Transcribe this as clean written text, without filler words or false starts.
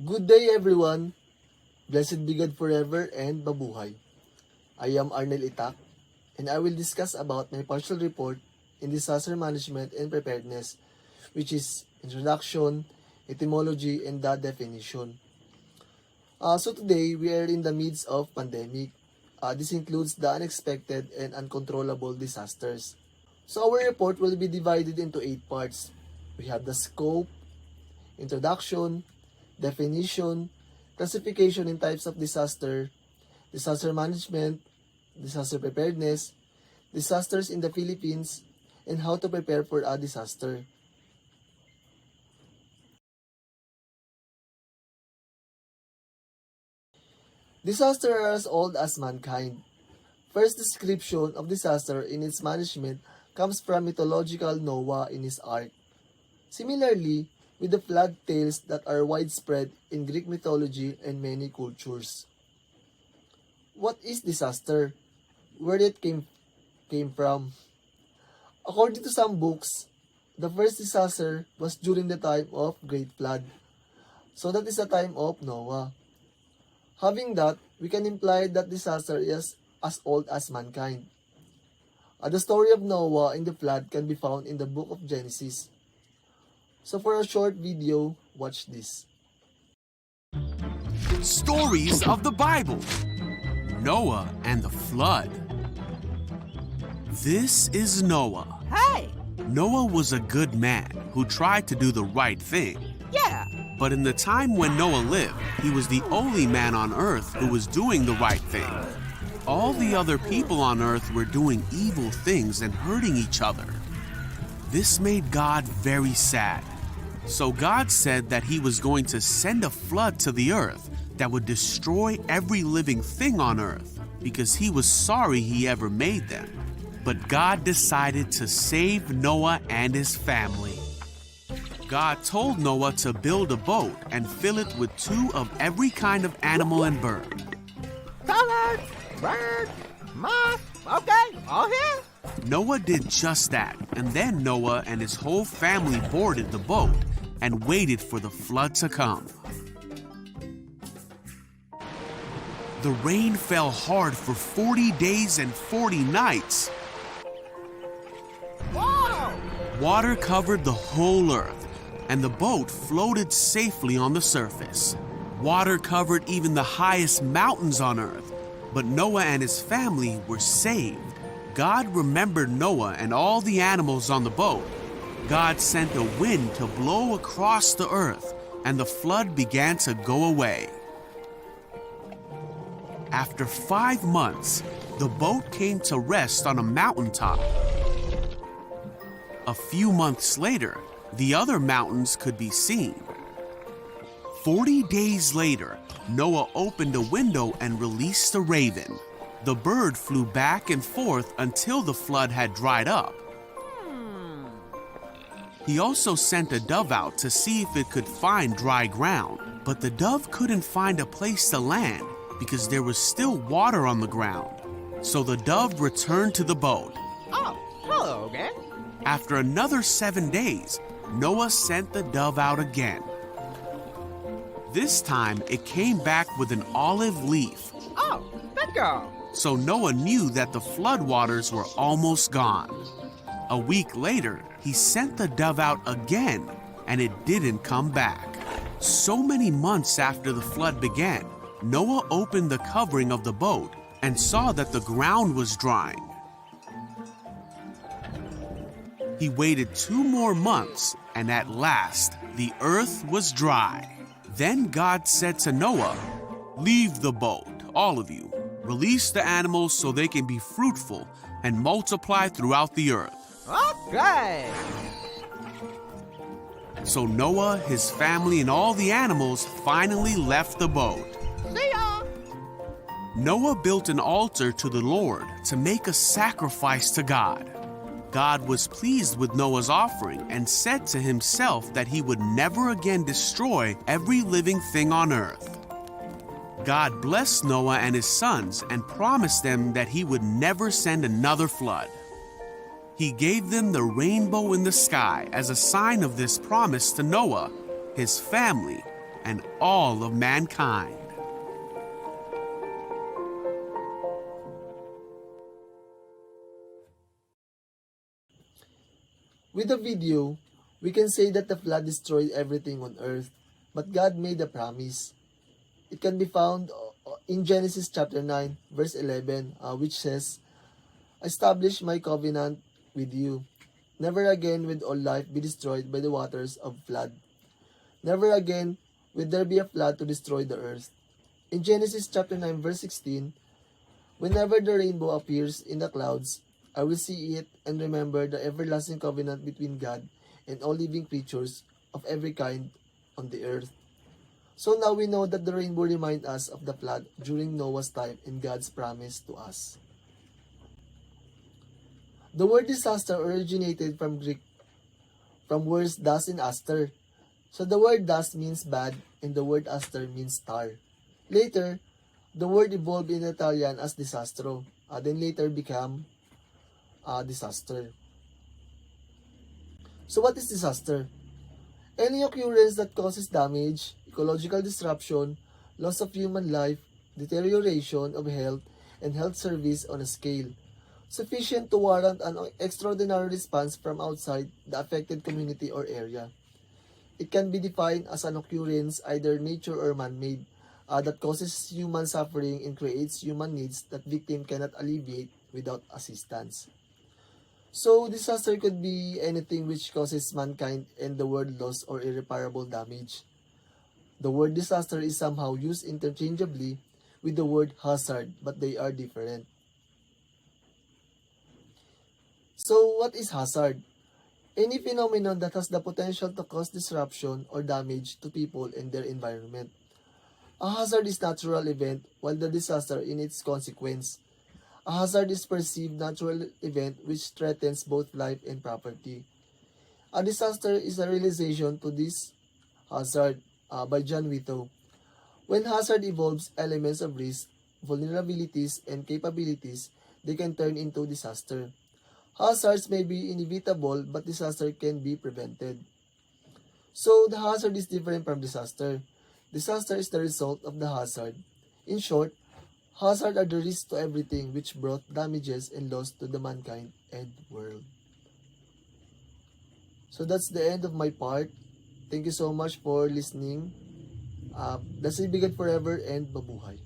Good day everyone. Blessed be God forever and mabuhay. I am Arnel Ytac and I will discuss about my partial report in disaster management and preparedness, which is introduction, etymology, and the definition. So today we are in the midst of pandemic. This includes the unexpected and uncontrollable disasters. So our report will be divided into 8 parts. We have the scope, introduction, definition, classification and types of disaster, disaster management, disaster preparedness, disasters in the Philippines, and how to prepare for a disaster. Disaster are as old as mankind. First description of disaster in its management comes from mythological Noah in his ark. Similarly, with the flood tales that are widespread in Greek mythology and many cultures. What is disaster? Where it came from? According to some books, the first disaster was during the time of Great Flood. So that is the time of Noah. Having that, we can imply that disaster is as old as mankind. The story of Noah and the flood can be found in the book of Genesis. So for a short video, watch this. Stories of the Bible. Noah and the flood. This is Noah. Hey! Noah was a good man who tried to do the right thing. Yeah! But in the time when Noah lived, he was the only man on earth who was doing the right thing. All the other people on earth were doing evil things and hurting each other. This made God very sad. So God said that he was going to send a flood to the earth that would destroy every living thing on earth because he was sorry he ever made them. But God decided to save Noah and his family. God told Noah to build a boat and fill it with 2 of every kind of animal and bird. Colors, birds, moss, okay, all here? Noah did just that, and then Noah and his whole family boarded the boat and waited for the flood to come. The rain fell hard for 40 days and 40 nights. Whoa! Water covered the whole earth, and the boat floated safely on the surface. Water covered even the highest mountains on earth, but Noah and his family were saved. God remembered Noah and all the animals on the boat. God sent a wind to blow across the earth, and the flood began to go away. After 5 months, the boat came to rest on a mountaintop. A few months later, the other mountains could be seen. 40 days later, Noah opened a window and released a raven. The bird flew back and forth until the flood had dried up. He also sent a dove out to see if it could find dry ground, but the dove couldn't find a place to land because there was still water on the ground. So the dove returned to the boat. Oh, hello again. After another 7 days, Noah sent the dove out again. This time, it came back with an olive leaf. Oh, that girl. So Noah knew that the floodwaters were almost gone. A week later, he sent the dove out again, and it didn't come back. So many months after the flood began, Noah opened the covering of the boat and saw that the ground was drying. He waited 2 more months, and at last, the earth was dry. Then God said to Noah, "Leave the boat, all of you. Release the animals so they can be fruitful and multiply throughout the earth." Okay. So Noah, his family, and all the animals finally left the boat. See ya. Noah built an altar to the Lord to make a sacrifice to God. God was pleased with Noah's offering and said to himself that he would never again destroy every living thing on earth. God blessed Noah and his sons and promised them that he would never send another flood. He gave them the rainbow in the sky as a sign of this promise to Noah, his family, and all of mankind. With the video, we can say that the flood destroyed everything on earth, but God made a promise. It can be found in Genesis chapter 9, verse 11, which says, "Establish my covenant with you. Never again will all life be destroyed by the waters of flood. Never again will there be a flood to destroy the earth." In Genesis chapter 9, verse 16, "Whenever the rainbow appears in the clouds, I will see it and remember the everlasting covenant between God and all living creatures of every kind on the earth." So now we know that the rainbow reminds us of the flood during Noah's time and God's promise to us. The word disaster originated from Greek, from words dust and aster. So the word dust means bad and the word aster means star. Later, the word evolved in Italian as disastro, then later became disaster. So what is disaster? Any occurrence that causes damage, ecological disruption, loss of human life, deterioration of health, and health service on a scale sufficient to warrant an extraordinary response from outside the affected community or area. It can be defined as an occurrence, either nature or man-made, that causes human suffering and creates human needs that victim cannot alleviate without assistance. So, disaster could be anything which causes mankind and the world loss or irreparable damage. The word disaster is somehow used interchangeably with the word hazard, but they are different. So, what is hazard? Any phenomenon that has the potential to cause disruption or damage to people and their environment. A hazard is natural event, while the disaster in its consequence. A hazard is perceived natural event which threatens both life and property. A disaster is a realization to this hazard by John Witto. When hazard involves elements of risk, vulnerabilities, and capabilities, they can turn into disaster. Hazards may be inevitable, but disaster can be prevented. So, the hazard is different from disaster. Disaster is the result of the hazard. In short, hazard are the risks to everything which brought damages and loss to the mankind and world. So, that's the end of my part. Thank you so much for listening. Blessed be God forever and mabuhay.